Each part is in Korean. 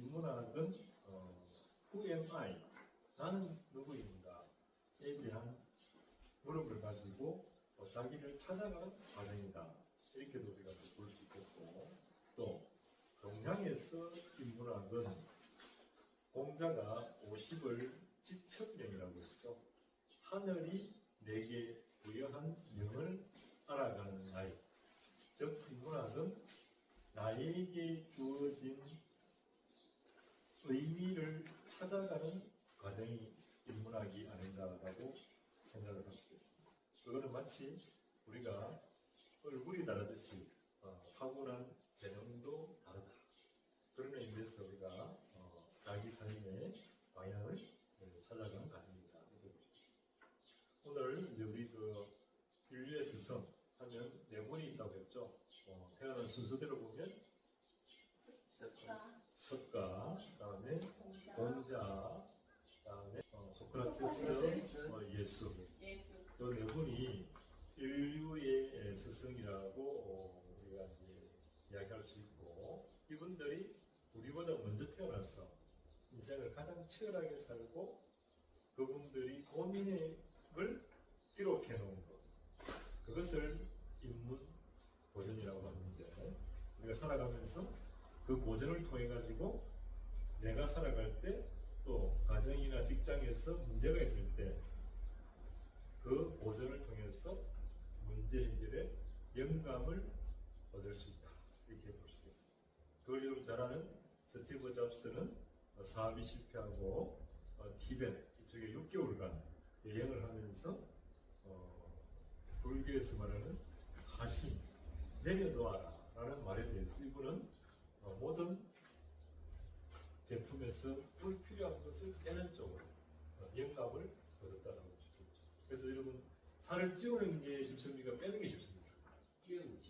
인문학은 Who am I? 나는 누구인가? 에 대한 물음을 가지고 자기를 찾아가는 과정이다. 이렇게도 우리가 볼 수 있겠고, 또 동양에서 인문학은 공자가 50을 지척명이라고 했죠. 하늘이 내게 부여한 명을 알아가는 나이. 즉 인문학은 나에게 주어진 의미를 찾아가는 과정이 인문학이 아닌가라고 생각을 할 수 있겠습니다. 그거는 마치 우리가 얼굴이 다르듯이 타고난 재능도 다르다. 그런 의미에서 우리가 자기 삶의 방향을 찾아가는 과정이다. 오늘 이제 우리 인류의 스승 하면 네 분이 있다고 했죠. 태어난 순서대로 보면 석가, 그다음에 공자, 그다음에 소크라테스, 예수. 이 네 분이 인류의 스승이라고 우리가 이제 이야기할 수 있고, 이분들이 우리보다 먼저 태어나서 인생을 가장 치열하게 살고 그분들이 고민을 기록해 놓은 것, 그것을 인문 고전이라고 하는데, 우리가 살아가면서 그 고전을 통해 가지고 내가 살아갈 때, 또 가정이나 직장에서 문제가 있을 때 그 고전을 통해서 문제 해결에 영감을 얻을 수 있다. 이렇게 볼 수 있습니다. 그걸 여러분 잘 아는 스티브 잡스는 사업이 실패하고 티벳 이쪽에 6개월간 여행을 하면서 불교에서 말하는 하심, 내려놓아라 라는 말에 대해서 이분은 모든 제품에서 불필요한 것을 빼는 쪽으로 영감을 얻었다라고 주죠. 그래서 여러분, 살을 찌우는 게 쉽습니까? 빼는 게 쉽습니까? 찌우는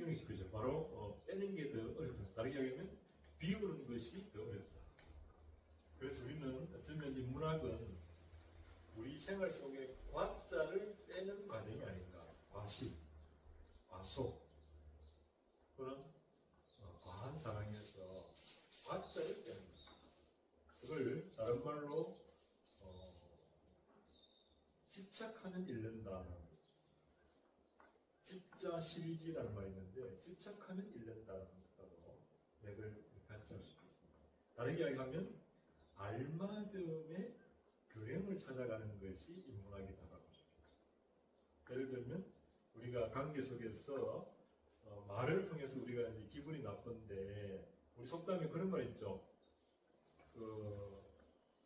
게 쉽죠. 바로 빼는 게 더 어렵다. 다르게 얘기하면 비우는 것이 더 어렵다. 그래서 우리는 어쩌면 인문학은 우리 생활 속에 과자를 빼는 과정이 아닌가. 과시, 과소, 또는 과한 상황에서 과자를 빼는 것. 그걸 다른 말로 집착하면 잃는다. 집자실지라는 말이 있는데, 집착하면 잃는다는 것으로 맥을 같이 할 수 있습니다. 다르게 이야기하면 알맞음의 균형을 찾아가는 것이 인문학이다라고 할 수 있습니다. 예를 들면 우리가 관계 속에서 말을 통해서 우리가 이제 기분이 나쁜데, 우리 속담에 그런 말 있죠.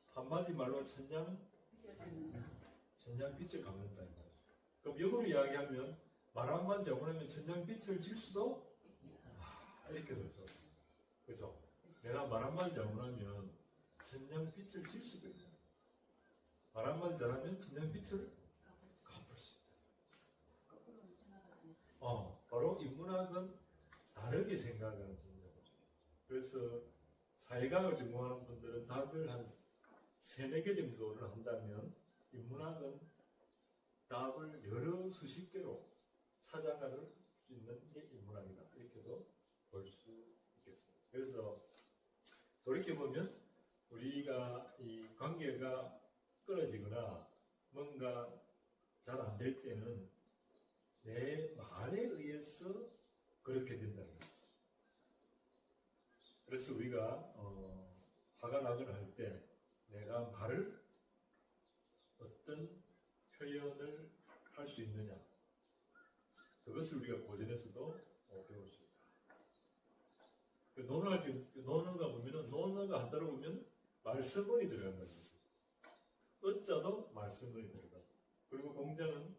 한마디 말로 천냥빛을 갚는다. 그럼 역으로 이야기하면 말 한마디 잘못하면 천냥빛을 질 수도 이렇게 되죠. 그죠? 내가 말 한마디 잘못하면 천냥빛을 질 수도 있다. 말 한마디 잘하면 천냥빛을 갚을 수 있다. 바로 인문학은 다르게 생각하는 분이죠. 그래서 사회과학을 전공하는 분들은 답을 한 3-4개 정도를 한다면, 인문학은 답을 여러 수십 개로 찾아갈 수 있는 게 인문학이다. 이렇게도 볼 수 있겠습니다. 그래서 돌이켜보면 우리가 이 관계가 끊어지거나 뭔가 잘 안 될 때는 내 말에 의해서 그렇게 된다는 거죠. 그래서 우리가 화가 나거나 할 때 내가 말을 어떤 표현을 할 수 있느냐, 그것을 우리가 고전에서도 배울 수 있다. 논어할 때 논어가 보면은, 논어가 한자로 보면 말씀문이 들어간 거죠. 어자도 말씀문이 들어가고, 그리고 공자는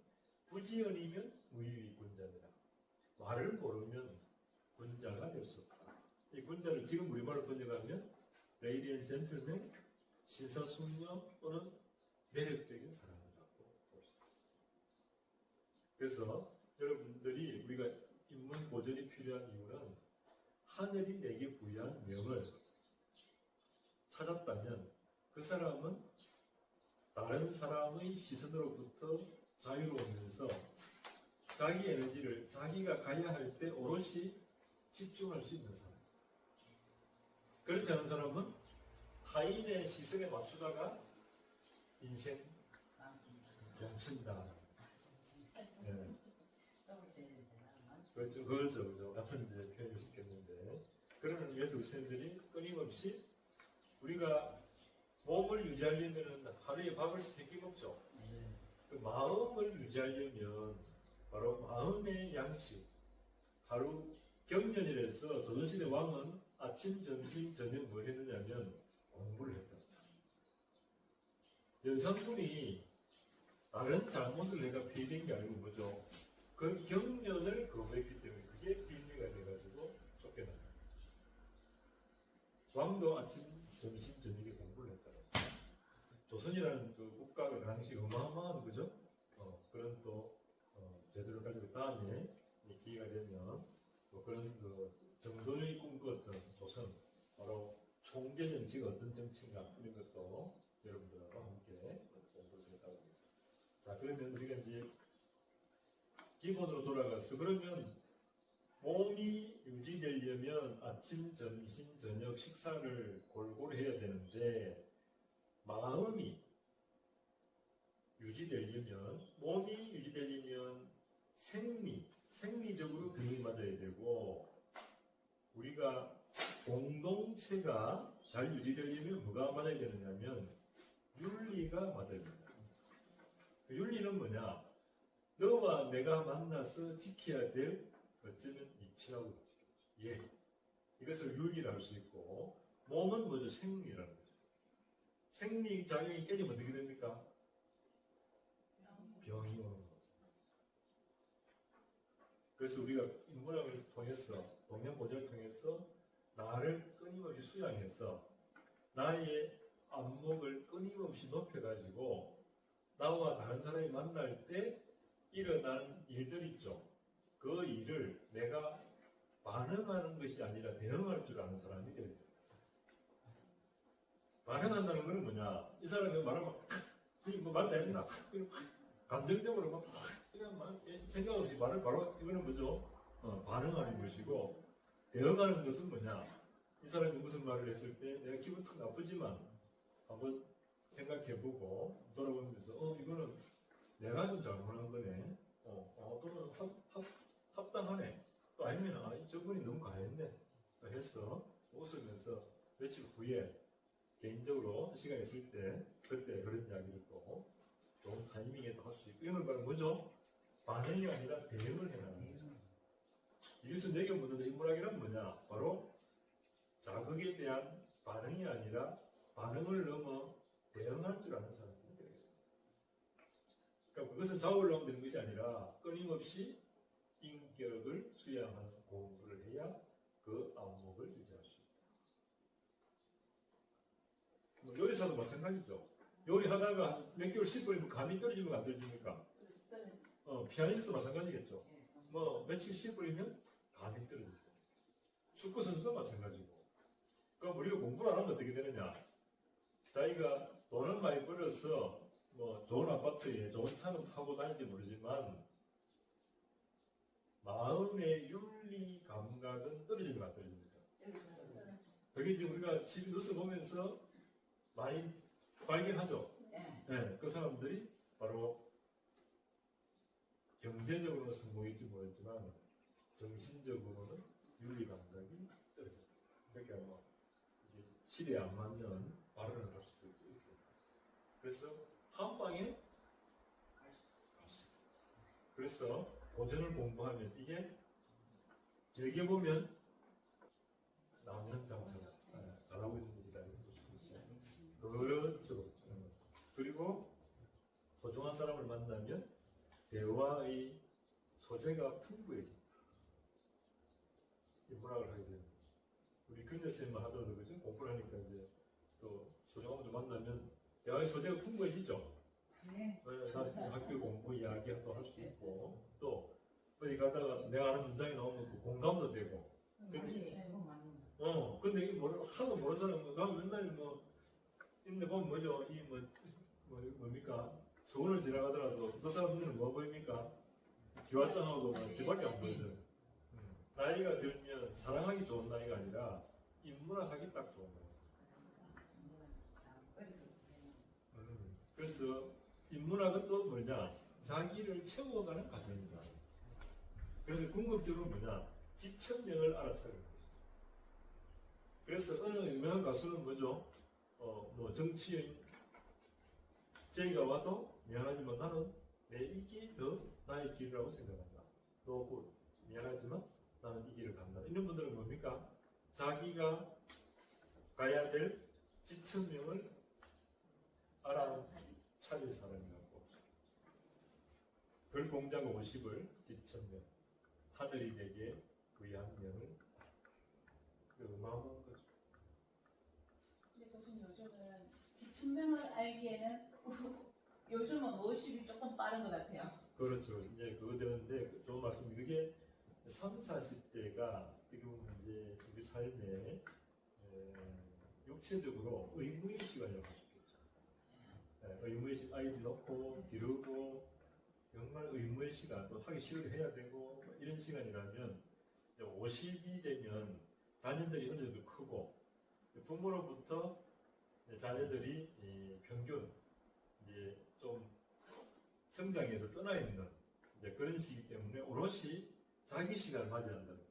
부지연이면 무유의 군자니라. 말을 모르면 군자가 될 수 없다. 이 군자를 지금 우리말로 번역하면 레이디 앤 젠틀맨, 신사숙녀 또는 매력적인 사람이라고 볼 수 있습니다. 그래서 여러분들이 우리가 인문 고전이 필요한 이유는, 하늘이 내게 부여한 명을 찾았다면 그 사람은 다른 사람의 시선으로부터 자유로우면서 자기 에너지를 자기가 가야 할 때 오롯이 집중할 수 있는 사람. 그렇지 않은 사람은 타인의 시선에 맞추다가 인생 종친다. 네. 그렇죠. 같은 이제 표현일 수 있겠는데, 그런 의미에서 의사들이 끊임없이 우리가 몸을 유지하려면 하루에 밥을 3끼 먹죠. 그 마음을 유지하려면 바로 마음의 양식. 하루 경전이라서 조선시대 왕은 아침, 점심, 저녁 뭘 했느냐면 공부를 했다. 연산군이 다른 잘못을 내가 피해된 게 아니고 뭐죠? 그 경련을 거부했기 때문에 그게 빌미가 돼가지고 쫓겨났다. 왕도 아침, 점심, 저녁에 공부를 했다. 조선이라는 그 국가가 그 당시 어마어마한 그죠? 그런 또 제도를 가지고 다음에 기회가 되면 뭐 그런 그 정돈을 꿈꾸었던 조선, 바로 총재 정치가 어떤 정치인가 이런 것도 여러분들하고 함께 공부를 했다고 합니다. 자, 그러면 우리가 이제 기본으로 돌아가서, 그러면 몸이 유지되려면 아침, 점심, 저녁 식사를 골고루 해야 되는데, 마음이 유지되려면, 몸이 유지되려면 생리적으로 균형이 맞아야 되고, 우리가 공동체가 잘 유지되려면 뭐가 맞아야 되느냐면 윤리가 맞아야 됩니다. 그 윤리는 뭐냐? 너와 내가 만나서 지켜야 될 어쩌면 이치라고 지켜야죠. 예. 이것을 윤리라 할 수 있고, 몸은 뭐죠? 생리라는 거죠. 생리작용이 깨지면 어떻게 됩니까? 병이 오는 거죠. 그래서 우리가 인문학을 통해서, 동양고전을 통해서 나를 끊임없이 수양해서 나의 안목을 끊임없이 높여가지고 나와 다른 사람이 만날 때 일어나는 일들 있죠. 그 일을 내가 반응하는 것이 아니라 대응할 줄 아는 사람이 돼야 돼요. 반응한다는 것은 뭐냐? 이 사람이 말하면 뭐 말 다 했나? 감정적으로 막 그냥 막 생각 없이 말을 바로, 이거는 뭐죠? 반응하는 것이고, 대응하는 것은 뭐냐? 이 사람이 무슨 말을 했을 때 내가 기분 탁 나쁘지만 한번 생각해보고 돌아보면서 이거는 내가 좀 잘못한 거네. 또는 합당하네. 또 아니면 저분이 너무 과했네. 했어. 웃으면서 며칠 후에 개인적으로 시간 있을 때 그때 그런 이야기를 또 좋은 타이밍에도 할 수 있고, 이건 바로 뭐죠? 반응이 아니라 대응을 해나가는 거죠. 이것을 내게 묻는 인문학이란 뭐냐? 바로 자극에 대한 반응이 아니라 반응을 넘어 대응할 줄 아는 사람입니다. 그러니까 그것은 좌우를 넘는 되는 것이 아니라 끊임없이 인격을 수양하는 공부를 해야 그 안목을 유지할 수 있다. 요리사도 마찬가지죠. 요리하다가 몇 개월 씹어버리면 감이 떨어지면 안 떨어집니까? 피아니스트도 마찬가지겠죠. 뭐 며칠 씹어버리면 감이 떨어지죠. 축구 선수도 마찬가지고. 그럼 우리가 공부를 안 하면 어떻게 되느냐? 자기가 돈은 많이 벌어서 뭐 좋은 아파트에 좋은 차는 타고 다닐지 모르지만 마음의 윤리 감각은 떨어집니까, 안 떨어집니까? 그게 지금 우리가 TV 뉴스 보면서 많이 발견하죠. 네, 그 사람들이 바로 경제적으로는 성공했지 모르겠지만 정신적으로는 윤리 감각이 떨어져요. 그러니까 뭐 시대에 안 맞는 발언을 할 수도 있고. 그래서 한 방에 갈 수 있다. 그래서 고전을 공부하면 이게 길게 보면 남현장사다. 잘하고 있는 일이다. 그렇죠. 그리고 소중한 사람을 만나면 대화의 소재가 풍부해집니다. 인문학을 하게 됩니다. 우리 근대쌤만 하더라도 그죠? 공부를 하니까 이제 또 소중한 분들 만나면 대화의 소재가 풍부해지죠. 네. 학교 공부 이야기도 할 수 있고, 또 어디 가다가 내가 하는 문장이 나오면 공감도 되고. 근데 이게 하도 모르는 사람은 나 맨날 뭐 있는데 보면 뭐죠? 이 뭡니까? 서울을 지나가더라도 그 사람들은 뭐 보입니까? 기와장하고 집밖에 안 보이죠. 나이가 들면 사랑하기 좋은 나이가 아니라 인문학하기 딱 좋은 거예요. 그래서 인문학은 또 뭐냐? 자기를 채워가는 과정이다. 그래서 궁극적으로 뭐냐? 지천명을 알아차리는 거죠. 그래서 어느 유명한 가수는 뭐죠? 뭐 정치인 제가 와도 미안하지만 나는 내 이 길이 더 나의 길이라고 생각한다. 너 미안하지만 나는 이 길을 간다. 이런 분들은 뭡니까? 자기가 가야 될 지천명을 알아차릴 사람이라고. 글 공작 50을 지천명, 하늘이 되게 그의 한 명을 어마어마한 거죠. 근데 교수님 요즘은 지천명을 알기에는 요즘은 50이 조금 빠른 것 같아요. 그렇죠. 이제 그거 되는데 좋은 말씀. 그게 30, 40대가 지금 이제 우리 삶에 육체적으로 의무의 시간이라고 할 수 있겠죠. 의무의 시간, 아이들 넣고 기르고 정말 의무의 시간, 또 하기 싫어도 해야 되고 이런 시간이라면 50이 되면 자녀들이 어느 정도 크고 부모로부터 자녀들이 평균 이제 좀 성장해서 떠나 있는 이제 그런 시기 때문에 오롯이 자기 시간을 맞이한다는 거죠.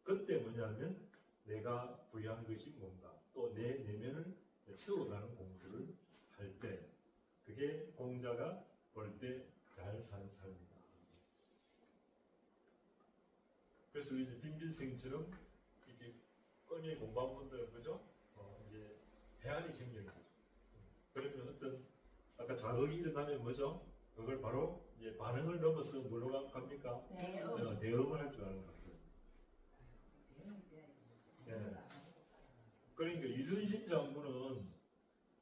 그때 뭐냐면 내가 부여한 것이 뭔가 또 내 내면을 채워가는 공부를 할 때 그게 공자가 볼 때 잘 사는 삶이다. 그래서 우리 이제 빈빈생처럼 이렇게 뻔히 공부한 분들은 그죠? 이제 대안이 생기는 거죠. 그러면 어떤 아까 자극이 일어나면 뭐죠? 그걸 바로 이제 반응을 넘어서 뭘로 갑니까? 대응을 할 줄 아는 거죠. 네. 그러니까 이순신 장군은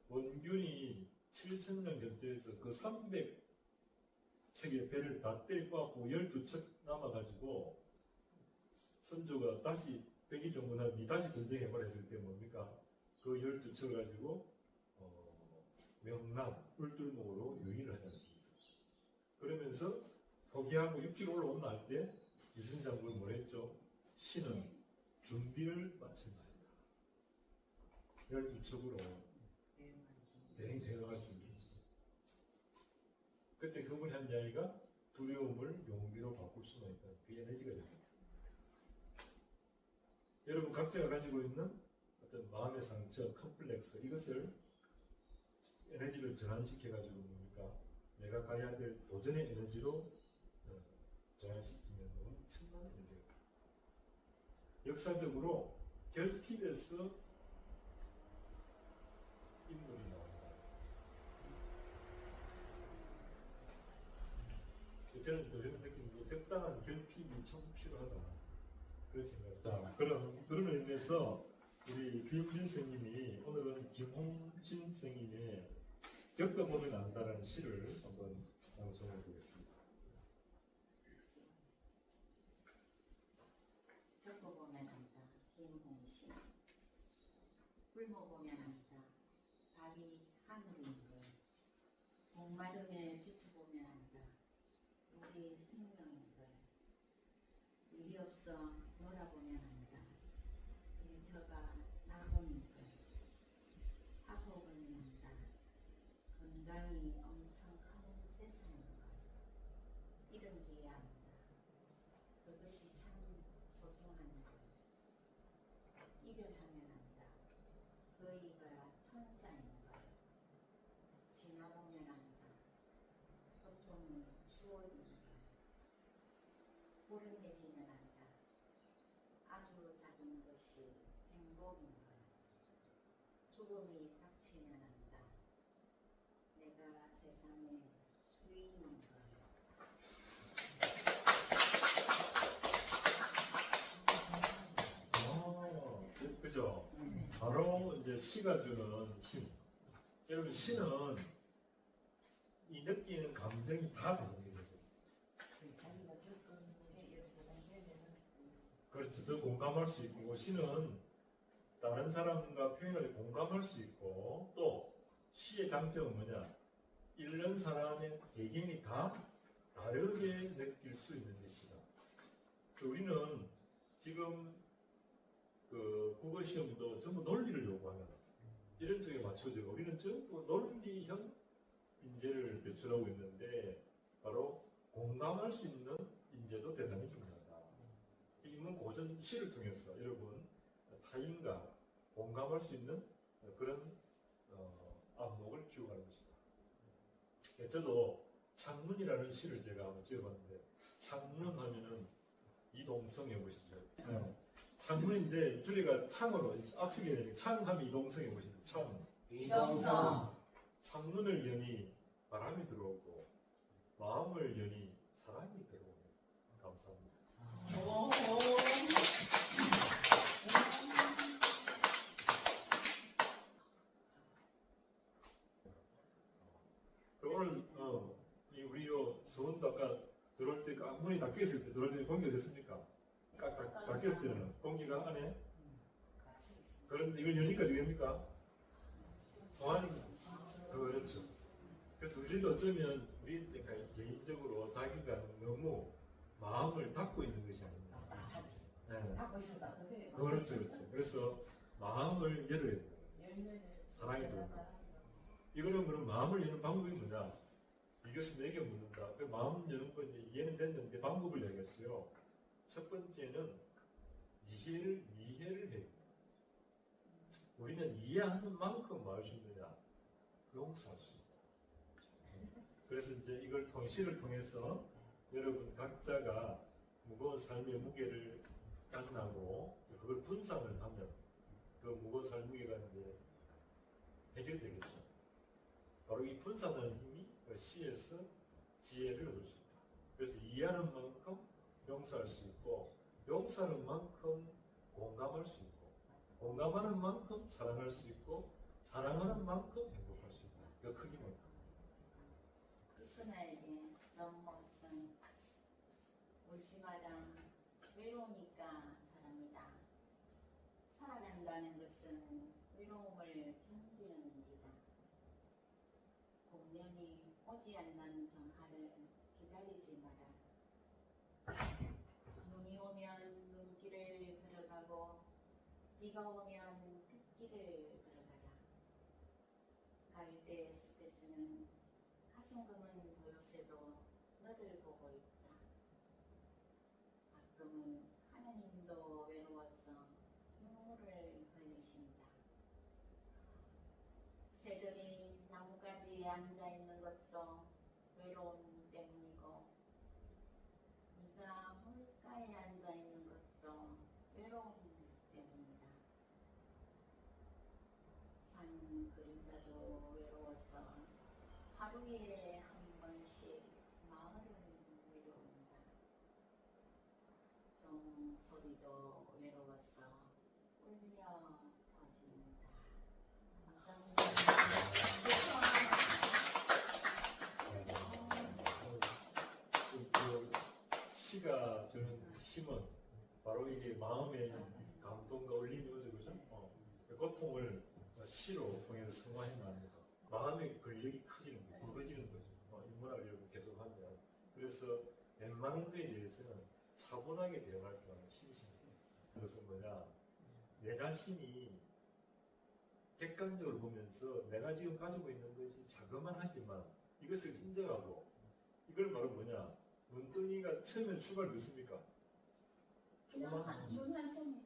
원균이 7,000년 견제해서 그 300척의 배를 다 떼고 12척 남아가지고 선조가 다시 백의종군하고 니 다시 전쟁해보라 했을 때 뭡니까? 그 12척을 가지고 명남, 울들목으로 유인을 하지 않습니까? 그러면서 포기하고 육지로 올라온 날 때 이순신 장군은 뭐랬죠? 신은 준비를 마친 날이다. 12척으로 대응할 준비. 그때 그분이 한 이야기가 두려움을 용기로 바꿀 수만 있다. 그 에너지가 됩니다. 여러분 각자가 가지고 있는 어떤 마음의 상처, 컴플렉스 이것을 에너지를 전환시켜가지고 뭡니까? 내가 가야 될 도전의 에너지로 전환시키면 엄청난 에너지가 역사적으로 결핍에서 인물이 나온다. 저는 요즘 느끼는 게 적당한 결핍이 참 필요하다. 그런 생각입니다. 그런 의미에서 우리 김진 선생님이 오늘은 김홍진 선생님의 겪어보면 안다라는 시를 한번 방송해 보겠습니다. 겪어보면 안다. 김홍신. 굶어보면 안다. 밥이 하늘인 걸. 목마름에 지쳐보면 안다. 우리 생명인 걸. 일이 없어 놀아보면 안다. 일터가 나보는 걸. 아파보면 안다. 건강이 엄청 큰 재산인 걸. 이런 게 안다. 그것이 참 소중한 것. 이별하면 안다. 그이가 천사인 걸. 지나보면 안다. 고통은 추억인 걸. 오랜해지면 안다. 아주 작은 것이 행복인 걸. 죽음이 닥치면 안다. 내가 세상의 주인인 걸. 그죠? 바로 이제 시가 주는 힘. 여러분 시는 이 느끼는 감정이 다 다른 거죠. 그렇죠. 더 공감할 수 있고 시는 다른 사람과 표현을 공감할 수 있고 또 시의 장점은 뭐냐? 읽는 사람의 배경이 다 다르게 느낄 수 있는 것이다. 우리는 지금 그 국어 시험도 전부 논리를 요구하는 이런 쪽에 맞춰지고 우리는 전부 논리형 인재를 배출하고 있는데 바로 공감할 수 있는 인재도 대단히 중요하다. 인문 고전 시를 통해서 여러분 타인과 공감할 수 있는 그런 안목을 키워가는 것이다. 저도 창문이라는 시를 제가 한번 지어봤는데 창문 하면은 이동성해 보시죠. 창문인데 줄이가 창으로 앞쪽에 되니까 창하면 이동성해 보시죠. 창. 이동성. 창문을 여니 바람이 들어오고 마음을 여니 사랑이 들어오고 감사합니다. 오. 오늘 우리 요 서원도 아까 들어올 때 문이 닫혀 있을 때 들어올 때 공기가 됐습니까? 닫혀 있을 때는 공기가 안에 그런데 이걸 여니까 어떻게 됩니까? 동안이 그렇죠. 그래서 우리도 어쩌면 우리 개인적으로 자기가 너무 마음을 닫고 있는 것이 아닙니다. 네. 닫고 있었다. 어떻게? 그렇죠, 그렇죠. 그래서 마음을 열어야 돼요. 사랑이 들어옵니다. 이거는 그럼 마음을 여는 방법이 뭐냐? 이 교수 4개 묻는다. 그 마음 여는 건 이해는 됐는데 방법을 얘기했어요. 첫 번째는 이해를 해요. 우리는 이해하는 만큼 뭐 할 수 있느냐? 용서할 수 있다. 그래서 이제 이걸 시를 통해서 여러분 각자가 무거운 삶의 무게를 만나고 그걸 분산을 하면 그 무거운 삶의 무게가 이제 해결되겠죠. 바로 이 분산하는 힘이 그 시에서 지혜를 얻을 수 있다. 그래서 이해하는 만큼 용서할 수 있고 용서하는 만큼 공감할 수 있고 공감하는 만큼 사랑할 수 있고 사랑하는 만큼 행복할 수 있다. 그 크기만큼. 스스로에게 넘어선 울지마라 외로우니까 사람이다. 살아간다는 것은 외로움을 견디는 일이다. 공연이 오지 않는 정화를 기다리지 마라. 눈이 오면 눈길을 걸어가고 비가 오면 빗길을 걸어가라. 가을때 숲에서는 가슴 검은 보요새도 너를 보고 있다. 가끔은 하나님도 외로워서 눈물을 흘리신다. 새들이 나뭇가지에 앉아있는 것도 외로움 때문이고 네가 물가에 앉아있는 것도 외로움 때문이다. 산 그림자도 외로워서 하루에 한 번씩 마을을 외로운다. 종 소리도 외로워서 울려 퍼진다. 시가 주는 힘은 바로 이게 마음의 감동과 울림이 오죠, 그죠? 고통을 시로 통해서 승화해나가는 거. 마음의 근력이 커지는 거죠, 굵어지는 거죠. 인문학을 여러분 계속 하면. 그래서 웬만한 거에 대해서는 차분하게 대응할 줄 아는 심신이에요. 그것은 뭐냐? 내 자신이 객관적으로 보면서 내가 지금 가지고 있는 것이 자그만하지만 이것을 인정하고 이걸 바로 뭐냐? 눈덩이가 처음에 출발이 됐습니까? 조그만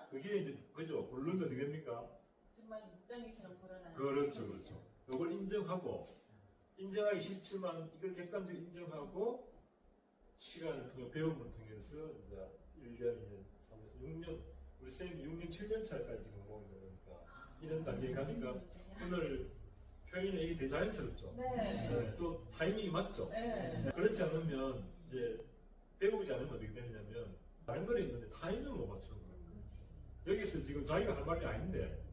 그게 이제 그죠? 굴른 거 어떻게 됩니까? 정말 눈덩이처럼 불어나는. 그렇죠, 그렇죠. 이걸 인정하고 인정하기 싫지만 이걸 객관적으로 인정하고 시간을 통해 배움을 통해서 이제 1년, 2년, 3년, 6년 우리 쌤이 6년, 7년 차까지 지금 모고 있는 거니까 이런 단계에 가니까 오늘 표현이 이게 대자연스럽죠. 네. 네, 또 타이밍이 맞죠. 네. 그렇지 않으면 이제 배우지 않으면 어떻게 되냐면 다른 거에 있는데 타이밍을 못 맞추는 거예요. 여기서 지금 자기가 할 말이 아닌데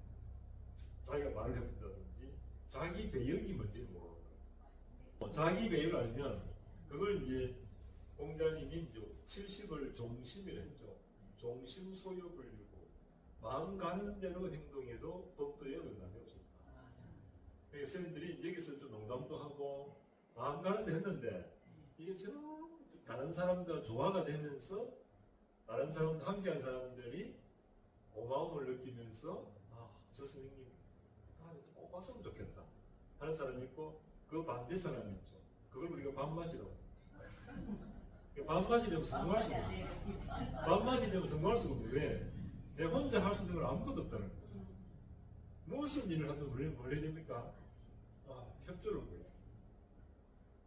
자기가 말을 해본다든지 자기 배역이 뭔지를 모르는 거예요. 자기 배역을 알면 그걸 이제 공자님이 이제 70을 종심이라 했죠. 종심 소요불리고 마음 가는 대로 행동해도 법도에 어긋남이 없습니다. 그래서 선생님들이 여기서 좀 농담도 하고 마음 가는 데 했는데 이게 좀 다른 사람과 조화가 되면서 다른 사람과 함께한 사람들이 고마움을 느끼면서 저 선생님 꼭 왔으면 좋겠다 하는 사람이 있고 그 반대 사람이 있죠. 그걸 우리가 밥맛이라고 밥맛이 되면 성공할 수가 없어요. 밥맛이 되면 성공할 수가 없어요. 왜? 내 혼자 할 수 있는 건 아무것도 없다는 거예요. 무슨 일을 하든 뭘 해야 됩니까? 협조를 구해요.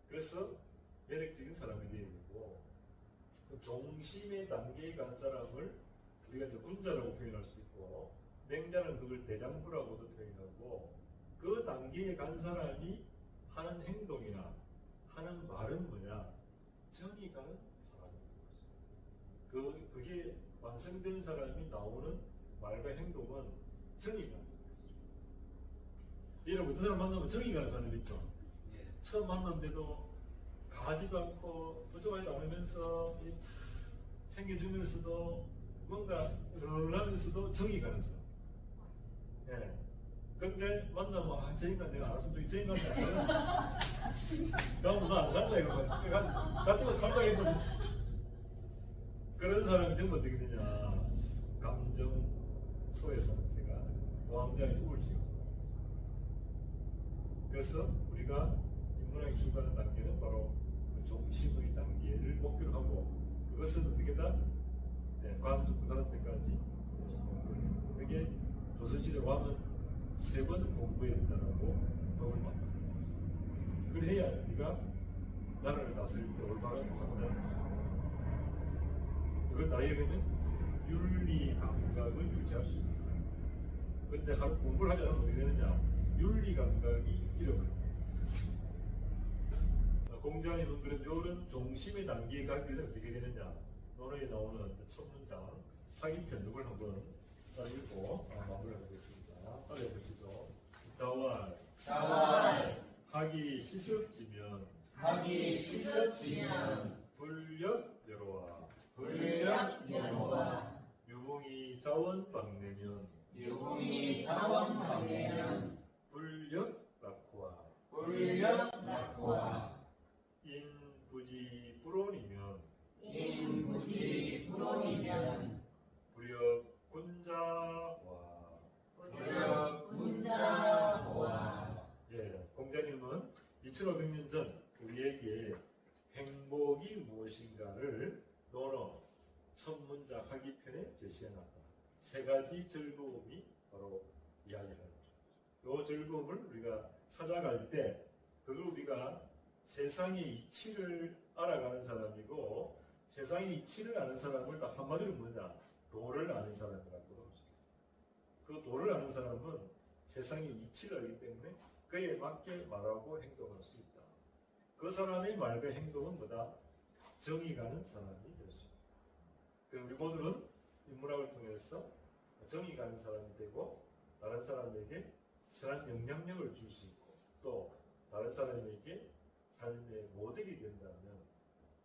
그래서 매력적인 사람이 되어야 되고 종심의 단계에 간 사람을 우리가 이제 군자라고 표현할 수 있고 맹자는 그걸 대장부라고도 표현하고 그 단계에 간 사람이 하는 행동이나 하는 말은 뭐냐? 정이 가는 사람입니다. 그게 완성된 사람이 나오는 말과 행동은 정이 가는 거죠. 여러분 어떤 사람 만나면 정이 가는 사람 있죠? 처음 만났는데도 가지도 않고 부족하지도 않으면서 챙겨주면서도 뭔가 늘어나면서도 정이 가는 사람. 예. 근데 만나면 저 인간 내가 알았으면 좋겠지. 저 인간이 안 가나? 다음부터 안 간다 이거. 같은 거 감당해보세요. 그런 사람이 되면 어떻게 되냐? 감정 소외 상태가 왕장이 우울증이. 그래서 우리가 인문학이 추구하는 단계는 바로 그 종심의 단계를 목표로 하고 그것은 어떻게다 관도 구다할 때까지 그게 조선시대 왕은 3번 공부해야 된다고 법을 만들어요. 그래야 네가 나라를 다스릴 때 올바른 판단을 그걸 나이에 되면 윤리 감각을 유지할 수 있다. 근데 하루 공부를 하지 않으면 어떻게 되느냐? 윤리 감각이 잃어버려요. 공자님은 이런 종심의 단계에 가기 위해서 어떻게 되느냐? 논어에 나오는 첫 문장 학인편 이걸 한번 읽고 마무리하겠습니다. 빨리 보시죠. 자왈 학이 시습지면 불력 여로와 유봉이 자원 방내면 불력 낙호와 인부지 불온이면 불력 군자와 예, 공자님은 2500년 전 우리에게 행복이 무엇인가를 논어 첫 문장 하기편에 제시해놨다. 3가지 즐거움이 바로 이야기하는 거죠. 이 즐거움을 우리가 찾아갈 때 그걸 우리가 세상의 이치를 알아가는 사람이고 세상의 이치를 아는 사람을 딱 한마디로 뭐냐? 도를 아는 사람이라고 할 수 있어요. 그 도를 아는 사람은 세상의 이치를 알기 때문에 그에 맞게 말하고 행동할 수 있다. 그 사람의 말과 행동은 뭐다? 정이 가는 사람이 될 수 있다. 우리 모두는 인문학을 통해서 정이 가는 사람이 되고 다른 사람에게 선한 영향력을 줄 수 있고 또 다른 사람에게 삶의 모델이 된다면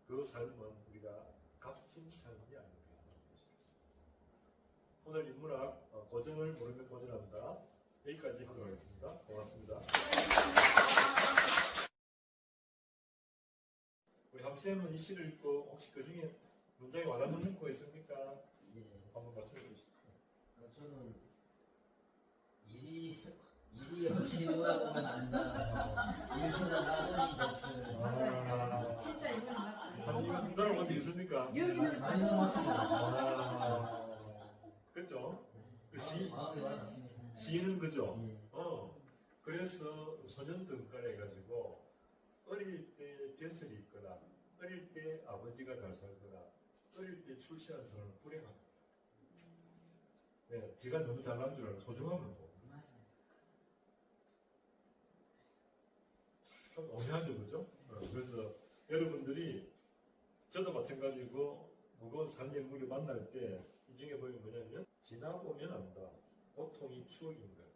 그 삶은 우리가 값진 삶이 아닐까 싶습니다. 오늘 인문학 고전을 모르면 고전한다. 여기까지 하도록 하겠습니다. 고맙습니다. 우리 함쌤은 이 시를 읽고 혹시 그 중에 문장에 와닿는 거 있습니까? 예. 한번 말씀해 주시죠. 저는 일이 없이 놀아보면 안다. 일처럼 나는 것을. 진짜 이건 아니, 이건 나라 어디 있습니까? 많이 넘었습니다. 그죠? 마음이 와닿습니다. 시인은 그죠? 예. 그래서 소년 등가를 해가지고 어릴 때 벼슬이 있거나 어릴 때 아버지가 잘 살거나 어릴 때 출세한 사람은 불행합니다. 네, 지가 너무 잘난 줄 알고 소중함을 보고 참 엄해하죠, 그죠? 그래서 여러분들이 저도 마찬가지고 무거운 삶의 무게 만날 때 이 중에 보면 뭐냐면 지나보면 안다. 고통이 추억인 거예요.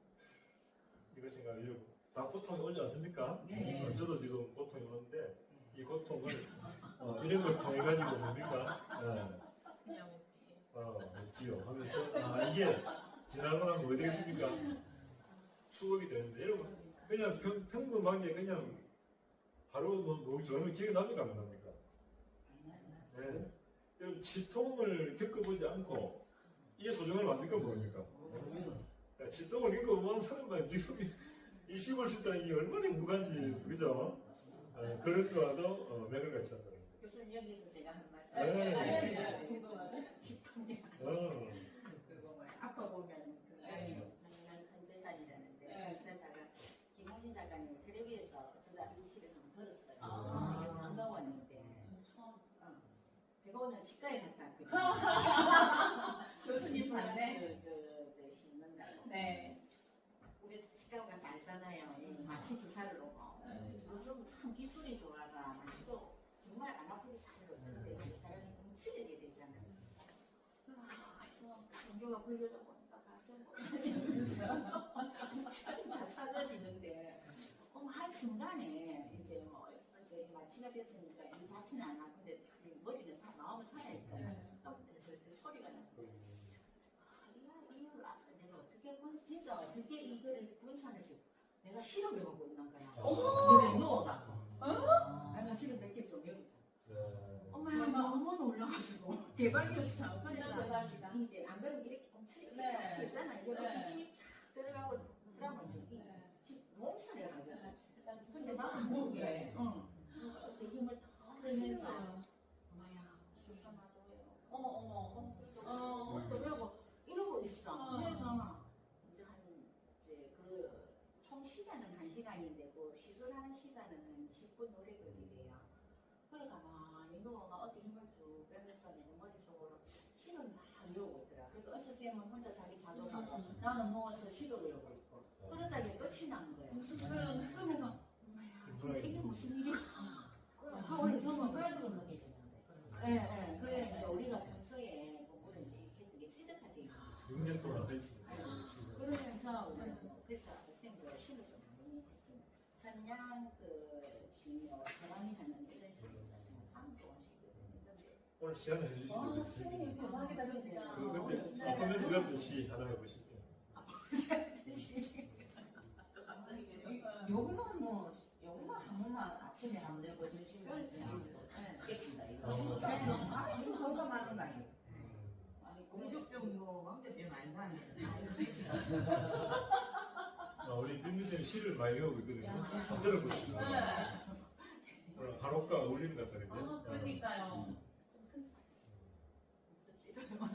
이거 생각해요. 다 고통이 오지 않습니까? 네. 저도 지금 고통이 오는데 이 고통을 이런 걸 통해 가지고 뭡니까? 그냥 웃지. 웃지요 하면서 이게 지나고 나면 뭐 되겠습니까? 추억이 되는데 여러분 그냥 평범하게 그냥 하루 뭐 저는 기억이 납니까 안 납니까? 네. 여러분 치통을 겪어보지 않고 이 소중을 만들까 모릅니까? 야, 질동을 읽어본 사람만 지금 이 시골 식당이 얼마나 행복한지, 그죠? 그럴 거와도 맥을 같이 한다. 교수님 여기서 제가 한 말씀. 네. 싶은데 그거 뭐 아파 보면 그 작년 한재산이라는데 기사자가 김호진 작가님 텔레비에서 어쩌다 이 시를 한번 들었어요. 되게 반가웠는데 제가 오늘 치과에 갔다 왔거든요. 교수님 봤네. 그 씹는다고. 네. 우리 치과 가서 알잖아요. 이 마취 주사를 놓고 요즘 참 기술이 좋아가 마취도 정말 안 아프게 잘 놓는데 그 사람이 뭉치게 되잖아요. 종교가 불려다 보니까 가슴 다 사라지는데 한 순간에 이제 뭐 이제 마취가 됐으니까 이 자체는 안 아픈데 머리가 마음을 살아있고 그 소리가 나고 이걸 내가 어떻게 진짜 어떻게 이거를 분산을 시고 내가 시를 외우고 있는 거야. 내가 누워갖고 내가 시를 몇 개 좀 외우자. 엄마야 너무 놀라가지고 대박이었어. 그래서 대박이다. 이제 안 그러면 이렇게 엄청 이렇게 있잖아. 이렇게 힘이 쫙 들어가고 그러면 이제 몸살이 가거든. 근데 나는 모르게 그 힘을 더 흘리면서 엄마야 수선화도 외워. 또 외우고 이러고 있어. 그래서 이제 총 시간은 1시간인데 그 시술하는 시간은 한 10분 노래 걸리래요. 그러니까 많이 누워가 어디 힘을 쭉 빼면서 내 머릿속으로 시를 막 외우고 있더라. 그래서 어서 쌤은 혼자 자기 작업하고 나는 누워서 시도 외우고 있고 그러다가 끝이 난 거야. 무슨 소리야? 그럼 내가 엄마야 이게 무슨 일이야? 하고 있으면 그래도 느껴지는데. 예. 그래 이제 우리가 평소에 공부를 이제 했던 게 체득화돼 있는 거야. 6년 동안 했습니다. 그러면서 그래서 학생들 시를 좀 많이 했습니다. 천년 그 중요 사람이 하는 이런 시를 참 좋은 시거든요. 오늘 시간을 해주시고 선생님 대박이다 진짜. 그때 아프면서 외웠던 시 하나 해보시죠. 여기만 뭐 여기만 한 번만 아침에 하면 되고 점심에 깨친다 이거. 이거 뭐가 많은 거 아니에요? 아니 공주병 뭐 왕자병 아닌가? 우리 빈미쌤 시를 많이 외우고 있거든요. 한번 들어보시죠. 오늘 한옥과 어울리는 것 같다는데. 그러니까요.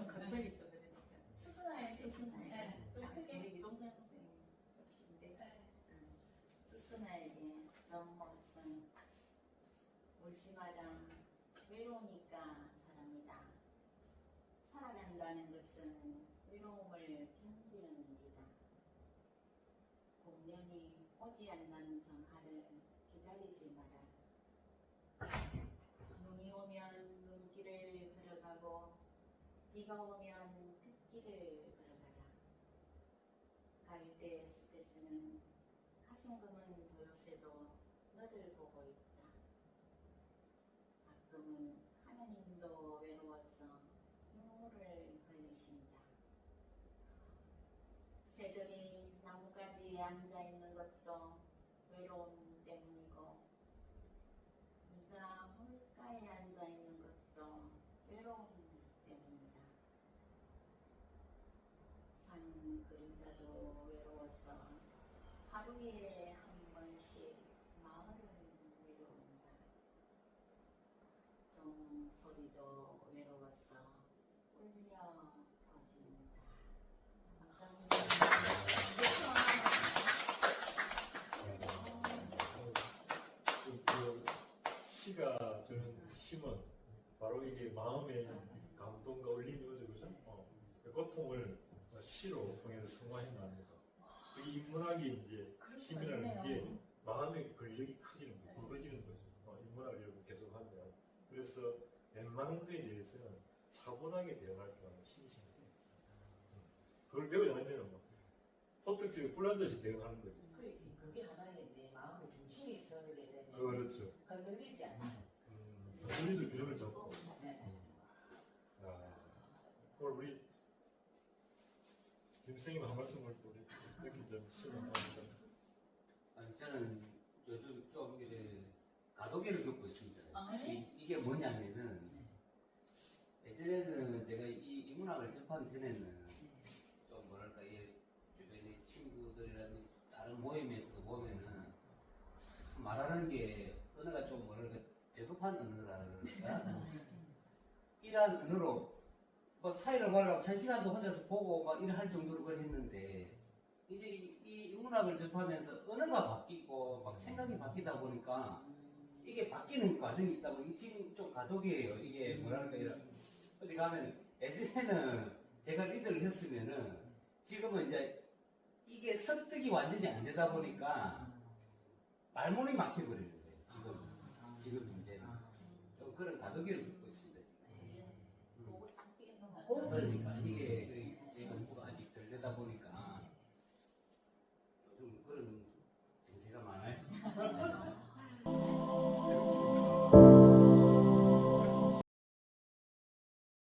갑자기 또 그러니까. 수순아의 수순아. 네. 또 크게. 우리 이동생 역시인데 수순아에게 정목슨 울지마라 외로우니까 사람이다. 살아간다는 것은 외로움을 견디는 일이다. 공연이 오지 않는 정화를 기다리지 마라. 눈이 오면 눈길을 걸어가고 비가 오면 빗길을 걸어가라. 갈대 숲에서는 가슴 검은 도요새도 너를 보고 있다. 가끔은 하나님도 외로워서 눈물을 흘리신다. 새들이 나뭇가지에 앉아있는 것도 외로움 때문이고 네가 물가에 앉아있는 것도 외로움 때문이다. 산 그림자도 외로워서 하루에 한 번씩 마을을 외로운다. 종 소리도 외로워서 울려 퍼진다. 그 시가 주는 힘은 바로 이게 마음의 감동과 울림이 오죠, 그죠? 그 고통을 시로 통해서 승화해나가는 거. 이 인문학이 이제 힘이라는 게 마음의 근력이 커지는 거예요. 굵어지는 거죠. 인문학을 이렇게 계속 하면. 그래서 웬만한 거에 대해서는 차분하게 대응할 줄 아는 힘이 생겨요. 그걸 배우지 않으면 호떡집에 뿔난 듯이 대응하는 거죠. 그게 하나의 내 마음의 중심이 있어야 되는데 그렇죠. 흔들리지 않아요. 우리도 균형을 잡고. 네. 오늘 우리 김선생님 한 말씀을 또 이렇게 좀 실망합니다. 아니 저는 요즘 좀 이래 가도기를 겪고 있습니다. 아, 네? 이게 뭐냐면은 예전에는 제가 이 이 문학을 접하기 전에는 좀 뭐랄까 이 주변의 친구들이라든지 다른 모임에서도 보면은 말하는 게 언어가 좀 뭐랄까 저급한 언어라 그럴까 이러한 언어로 뭐 사회를 말하고 1시간도 혼자서 보고 막 이래 할 정도로 그랬는데 이제 이 문학을 접하면서 언어가 바뀌고 막 생각이 바뀌다 보니까 이게 바뀌는 과정이 있다 보니 지금 좀 가족이에요. 이게 뭐랄까 이런 어디 가면 예전에는 제가 리더를 했으면은 지금은 이제 이게 설득이 완전히 안 되다 보니까 말문이 막혀버리는 거예요. 지금 이제는 좀 그런 가족이를 겪고 있습니다. 목을 딱 띄는 거 그러니까.